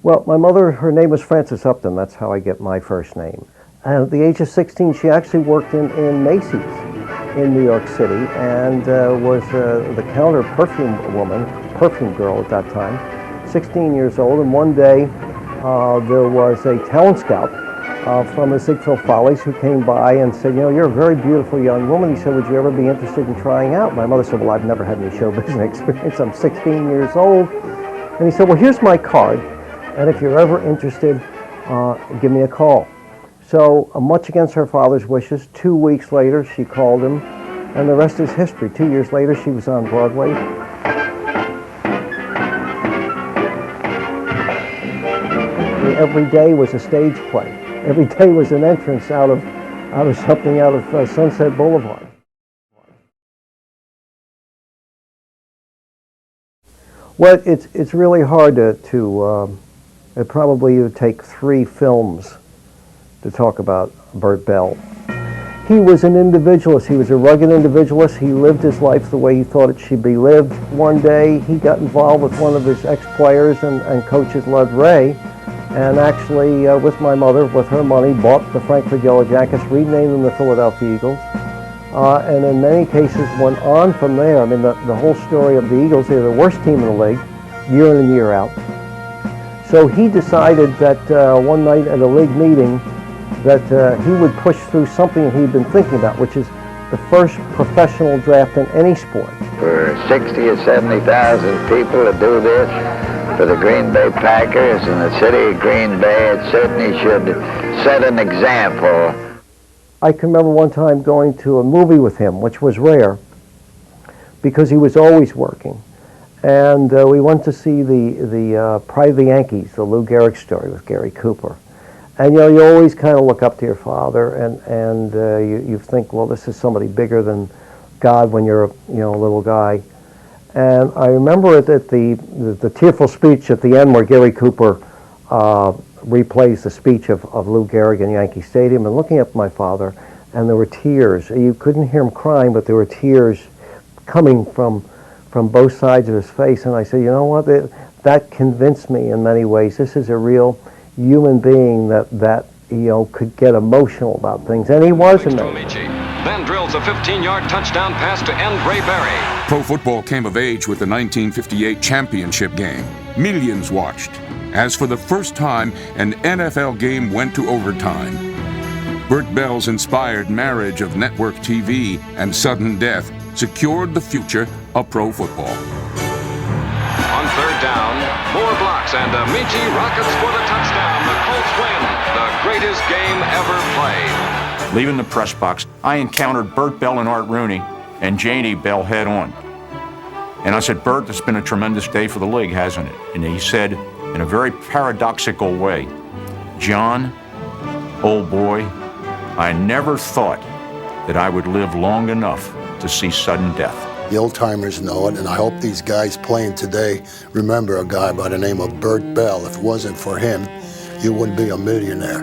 Well, my mother, her name was Frances Upton. That's how I get my first name. At the age of 16, she actually worked in Macy's in New York City and was the counter perfume girl at that time, 16 years old. And one day there was a talent scout from the Ziegfeld Follies who came by and said, you know, you're a very beautiful young woman. He said, would you ever be interested in trying out? My mother said, well, I've never had any show business experience. I'm 16 years old. And he said, well, here's my card. And if you're ever interested, give me a call. So much against her father's wishes, 2 weeks later, she called him, and the rest is history. 2 years later, she was on Broadway. Every day was a stage play. Every day was an entrance out of Sunset Boulevard. Well, it's really hard to it probably would take 3 films to talk about Bert Bell. He was an individualist. He was a rugged individualist. He lived his life the way he thought it should be lived. One day he got involved with one of his ex-players and coaches, Lud Ray, and actually with my mother, with her money, bought the Frankfurt Yellow Jackets, renamed them the Philadelphia Eagles, and in many cases went on from there. I mean, the whole story of the Eagles, they're the worst team in the league, year in and year out. So he decided that one night at a league meeting that he would push through something he'd been thinking about, which is the first professional draft in any sport. For 60 or 70,000 people to do this for the Green Bay Packers and the city of Green Bay, it certainly should set an example. I can remember one time going to a movie with him, which was rare, because he was always working. And we went to see the Pride of the Yankees, the Lou Gehrig story with Gary Cooper. And you know, you always kind of look up to your father, and you think, well, this is somebody bigger than God when you're a little guy. And I remember it at the tearful speech at the end where Gary Cooper replays the speech of Lou Gehrig in Yankee Stadium, and looking up at my father, and there were tears. You couldn't hear him crying, but there were tears coming from both sides of his face. And I said, you know what, that convinced me in many ways. This is a real human being that could get emotional about things, and he was amazing. Then drills a 15-yard touchdown pass to end Ray Berry. Pro football came of age with the 1958 championship game. Millions watched, as for the first time an NFL game went to overtime. Bert Bell's inspired marriage of network TV and sudden death secured the future of pro football. On third down, 4 blocks and Amici rockets for the touchdown. The Colts win the greatest game ever played. Leaving the press box, I encountered Bert Bell and Art Rooney and Janie Bell head on. And I said, Bert, it's been a tremendous day for the league, hasn't it? And he said, in a very paradoxical way, John, old boy, I never thought that I would live long enough to see sudden death. The old-timers know it, and I hope these guys playing today remember a guy by the name of Bert Bell. If it wasn't for him, you wouldn't be a millionaire.